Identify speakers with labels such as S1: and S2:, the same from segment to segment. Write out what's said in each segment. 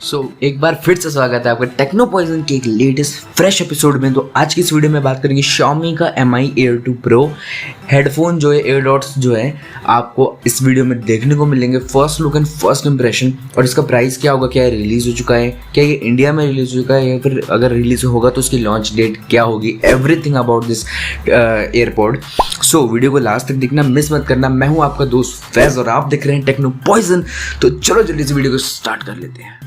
S1: एक बार फिर से स्वागत है आपका टेक्नो पॉइजन के एक लेटेस्ट फ्रेश एपिसोड में। तो आज की इस वीडियो में बात करेंगे Xiaomi का Mi Air 2 Pro हेडफोन जो है, एयरडॉट्स जो है, आपको इस वीडियो में देखने को मिलेंगे। First look and first impression, और इसका प्राइस क्या होगा, क्या ये रिलीज़ हो चुका है, क्या ये इंडिया में रिलीज़ हो चुका है, या फिर अगर रिलीज़ होगा तो उसकी लॉन्च डेट क्या होगी, everything about this AirPod. Video को लास्ट तक देखना, मिस मत करना। मैं हूँ आपका दोस्त फैज और आप देख रहे हैं टेक्नो पॉइजन। तो चलो जल्दी से वीडियो को स्टार्ट कर लेते हैं।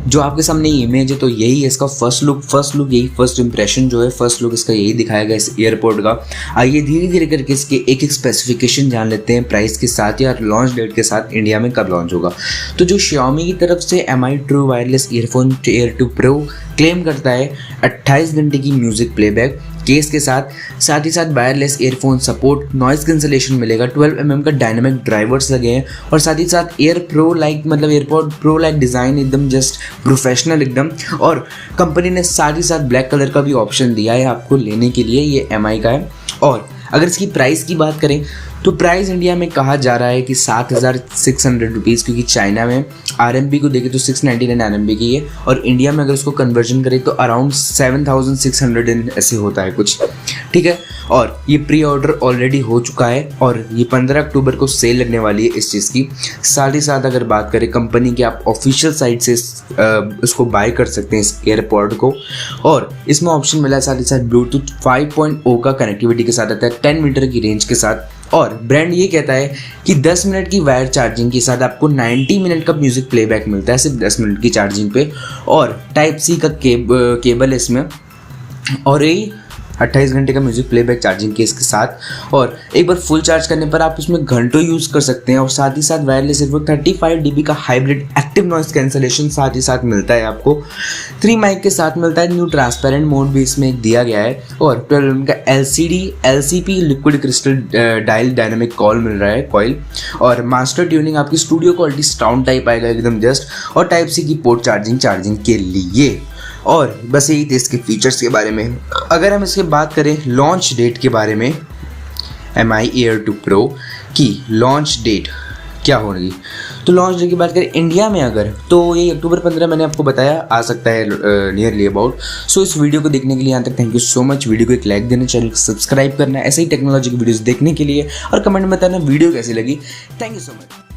S1: जो आपके सामने इमेज है तो यही है इसका फर्स्ट लुक यही फर्स्ट इंप्रेशन जो है, फर्स्ट लुक इसका यही दिखाया गया इस एयरपोर्ट का। आइए धीरे धीरे करके इसके एक एक स्पेसिफिकेशन जान लेते हैं, प्राइस के साथ या लॉन्च डेट के साथ, इंडिया में कब लॉन्च होगा। तो जो Xiaomi की तरफ से Mi true wireless earphone Air 2 Pro claim करता है 28 घंटे की म्यूजिक प्लेबैक केस के साथ ही साथ wireless earphone support, noise cancellation मिलेगा, 12 mm का डायनामिक ड्राइवर्स लगे हैं, और साथ ही साथ एयरपॉड प्रो लाइक डिज़ाइन, एकदम जस्ट प्रोफेशनल एकदम। और कंपनी ने साथ ही साथ ब्लैक कलर का भी ऑप्शन दिया है आपको लेने के लिए, ये Mi का है। और अगर इसकी प्राइस की बात करें तो प्राइस इंडिया में कहा जा रहा है कि 7,600 रुपीज़, क्योंकि चाइना में RMB को देखें तो 699 RMB की है, और इंडिया में अगर उसको कन्वर्जन करें तो अराउंड 7,600 ऐसे होता है कुछ, ठीक है। और ये प्री ऑर्डर ऑलरेडी हो चुका है और ये 15 अक्टूबर को सेल लगने वाली है इस चीज़ की। साथ ही साथ अगर बात करें कंपनी की, आप ऑफिशियल साइट से उसको बाय कर सकते हैं इस एयरपॉड को। और इसमें ऑप्शन मिला है साथ ही साथ ब्लूटूथ 5.0 का कनेक्टिविटी के साथ आता है, 10 मीटर की रेंज के साथ। और ब्रांड ये कहता है कि 10 मिनट की वायर चार्जिंग के साथ आपको 90 मिनट का म्यूजिक प्लेबैक मिलता है, सिर्फ 10 मिनट की चार्जिंग पे। और टाइप सी का केबल है इसमें, और ये 28 घंटे का म्यूजिक प्लेबैक चार्जिंग केस के साथ। और एक बार फुल चार्ज करने पर आप इसमें घंटों यूज़ कर सकते हैं। और साथ ही साथ वायरलेस ईयरफोन 35 dB का हाइब्रिड एक्टिव नॉइस कैंसलेशन साथ ही साथ मिलता है आपको। 3 माइक के साथ मिलता है, न्यू ट्रांसपेरेंट मोड भी इसमें एक दिया गया है। और 12 mm का LCP liquid crystal dial dynamic coil मिल रहा है, कॉइल। और मास्टर ट्यूनिंग आपकी स्टूडियो क्वालिटी साउंड टाइप आएगा एकदम जस्ट, और टाइप सी की पोर्ट चार्जिंग के लिए। और बस यही थे इसके फीचर्स के बारे में। अगर हम इसके बात करें लॉन्च डेट के बारे में, Mi Air 2 Pro की लॉन्च डेट क्या होगी, तो लॉन्च डेट की बात करें इंडिया में अगर, तो ये अक्टूबर 15 मैंने आपको बताया आ सकता है नियरली अबाउट। इस वीडियो को देखने के लिए यहाँ तक thank you so much. Video को एक लाइक देना, चैनल को सब्सक्राइब करना, ऐसे ही टेक्नोलॉजी की वीडियोस देखने के लिए, और कमेंट में बताना वीडियो कैसी लगी। Thank you so much.